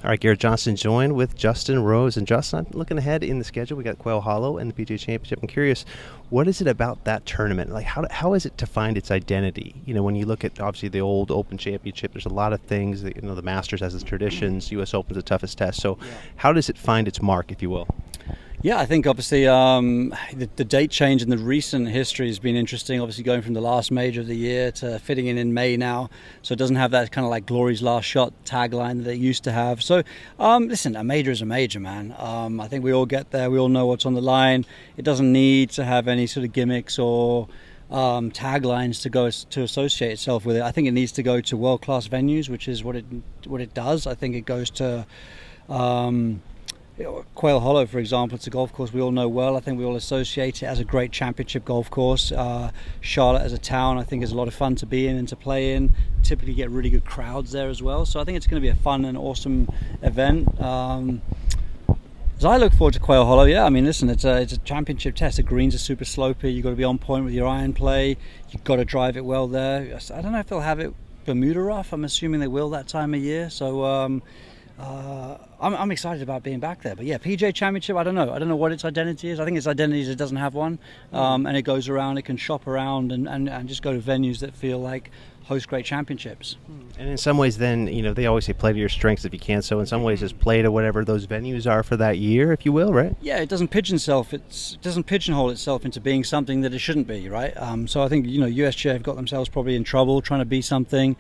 All right, Garrett Johnson joined with Justin Rose. And Justin, looking ahead in the schedule, we got Quail Hollow and the PGA Championship. I'm curious, what is it about that tournament? Like, how is it to find its identity? You know, when you look at, obviously, the old Open Championship, there's a lot of things, that, the Masters has its traditions, U.S. Open's the toughest test. So how does it find its mark, if you will? Yeah, I think obviously the date change in the recent history has been interesting. Obviously going from the last major of the year to fitting in May now, so it doesn't have that kind of like Glory's last shot tagline that it used to have. So listen, a major is a major, man. I think we all get there. We all know what's on the line. It doesn't need to have any sort of gimmicks or taglines to associate itself with it. I think it needs to go to world-class venues, which is what it does. I think it goes to Quail Hollow, for example. It's a golf course we all know well. I think we all associate it as a great championship golf course. Charlotte as a town, I think, is a lot of fun to be in and to play in. Typically get really good crowds there as well. So I think it's going to be a fun and awesome event. As I look forward to Quail Hollow, yeah, I mean, listen, it's a championship test. The greens are super slopey. You've got to be on point with your iron play. You've got to drive it well there. I don't know if they'll have it Bermuda rough. I'm assuming they will that time of year. So I'm excited about being back there. But yeah, PGA Championship, I don't know what its identity is. I think its identity is it doesn't have one, and it goes around, it can shop around and just go to venues that feel like host great championships. And in some ways then, they always say play to your strengths if you can. So in some ways just play to whatever those venues are for that year, if you will, right? Yeah, it doesn't pigeonhole itself into being something that it shouldn't be, right? So I think, USGA have got themselves probably in trouble trying to be something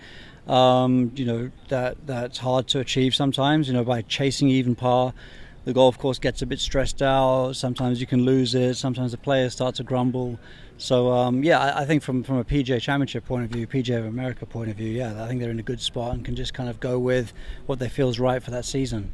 that's hard to achieve sometimes, by chasing even par. The golf course gets a bit stressed out. Sometimes you can lose it. Sometimes the players start to grumble. So I think from a PGA Championship point of view, PGA of America point of view, yeah, I think they're in a good spot and can just kind of go with what they feel is right for that season.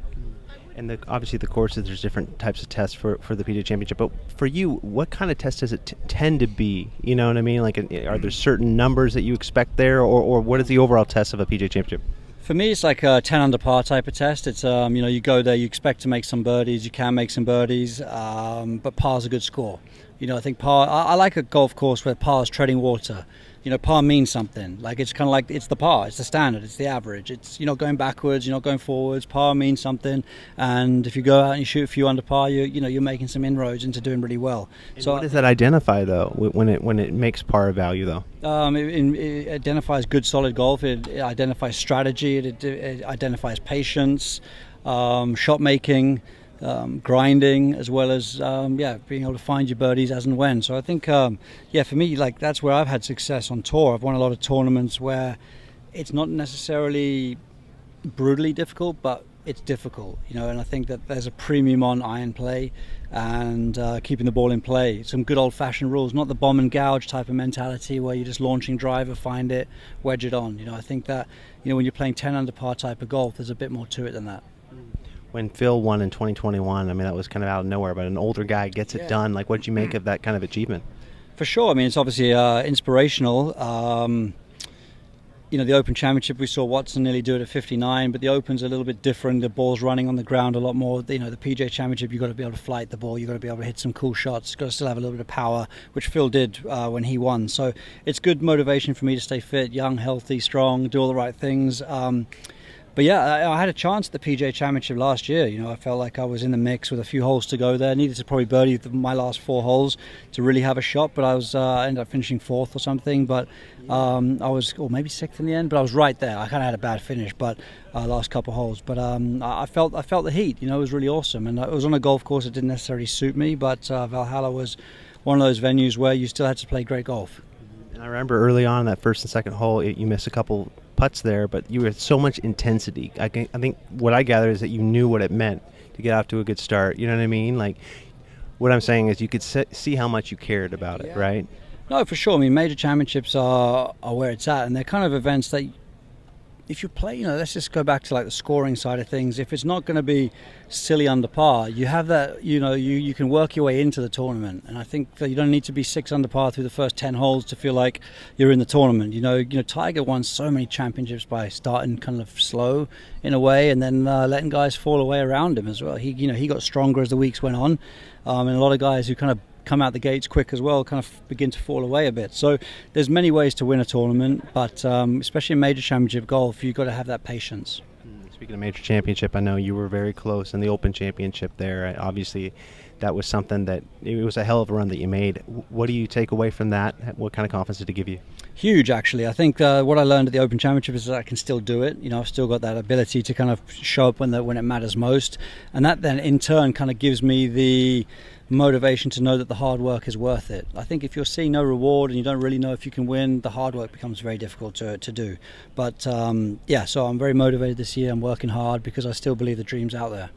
And obviously the courses, there's different types of tests for the PGA Championship. But for you, what kind of test does it tend to be? You know what I mean? Like, are there certain numbers that you expect there, or what is the overall test of a PGA Championship? For me, it's like a 10 under par type of test. It's you go there, you expect to make some birdies, you can make some birdies, but par's a good score. I think par. I like a golf course where par's treading water. Par means something. Like, it's kind of like it's the par, it's the standard, it's the average. It's going backwards, you're not going forwards. Par means something, and if you go out and you shoot a few under par, you're making some inroads into doing really well. And so what does that identify though? When it makes par a value though? It identifies good solid golf. It identifies strategy. It identifies patience, shot making. Grinding, as well as being able to find your birdies as and when. So I think for me, like, that's where I've had success on tour. I've won a lot of tournaments where it's not necessarily brutally difficult, but it's difficult, and I think that there's a premium on iron play and keeping the ball in play. Some good old-fashioned rules, not the bomb and gouge type of mentality where you're just launching driver, find it, wedge it on. I think that when you're playing 10 under par type of golf, there's a bit more to it than that. When Phil won in 2021, I mean, that was kind of out of nowhere, but an older guy gets it done. Like, what did you make of that kind of achievement? For sure. I mean, it's obviously inspirational. The Open Championship, we saw Watson nearly do it at 59, but the Open's a little bit different. The ball's running on the ground a lot more. The PGA Championship, you've got to be able to flight the ball. You've got to be able to hit some cool shots. You've got to still have a little bit of power, which Phil did when he won. So it's good motivation for me to stay fit, young, healthy, strong, do all the right things. But yeah, I had a chance at the PGA Championship last year. I felt like I was in the mix with a few holes to go there. Needed to probably birdie my last 4 holes to really have a shot, but I ended up finishing 4th or something. But I was, or maybe 6th in the end, but I was right there. I kind of had a bad finish, but last couple of holes. But I felt the heat. It was really awesome, and it was on a golf course that didn't necessarily suit me. But Valhalla was one of those venues where you still had to play great golf. And I remember early on that first and second hole, you missed a couple putts there, but you were so much intensity. I think what I gather is that you knew what it meant to get off to a good start. You know what I mean? Like, what I'm saying is you could see how much you cared about it, right? No, for sure. I mean, major championships are where it's at, and they're kind of events that if you play, let's just go back to like the scoring side of things. If it's not going to be silly under par, you have that, you can work your way into the tournament. And I think that you don't need to be 6 under par through the first 10 holes to feel like you're in the tournament. Tiger won so many championships by starting kind of slow in a way, and then letting guys fall away around him as well. He got stronger as the weeks went on, and a lot of guys who kind of come out the gates quick as well kind of begin to fall away a bit. So there's many ways to win a tournament, but especially in major championship golf, you've got to have that patience. Speaking of major championship, I know you were very close in the Open Championship there. Obviously, that was something that it was a hell of a run that you made. What do you take away from that? What kind of confidence did it give you? Huge, actually. I think what I learned at the Open Championship is that I can still do it. I've still got that ability to kind of show up when it matters most, and that then in turn kind of gives me the motivation to know that the hard work is worth it. I think if you're seeing no reward and you don't really know if you can win, the hard work becomes very difficult to do. But so I'm very motivated this year. I'm working hard because I still believe the dream's out there.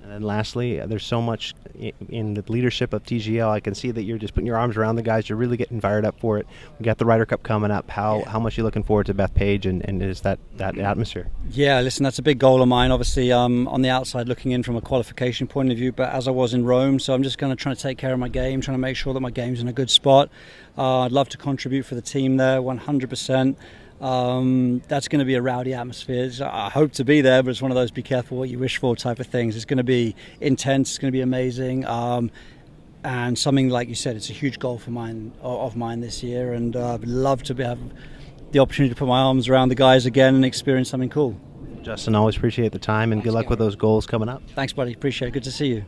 And then lastly, there's so much in the leadership of TGL. I can see that you're just putting your arms around the guys. You're really getting fired up for it. We got the Ryder Cup coming up. How much are you looking forward to Bethpage and is that atmosphere? Yeah, listen, that's a big goal of mine. Obviously, on the outside looking in from a qualification point of view, but as I was in Rome, so I'm just going to try to take care of my game, trying to make sure that my game's in a good spot. I'd love to contribute for the team there, 100%. That's going to be a rowdy atmosphere. I hope to be there, but it's one of those be careful what you wish for type of things. It's going to be intense. It's going to be amazing. And something like you said, it's a huge goal of mine this year, and I'd love to have the opportunity to put my arms around the guys again and experience something cool. Justin, always appreciate the time, and good luck with those goals coming up. Thanks, buddy. Appreciate it. Good to see you.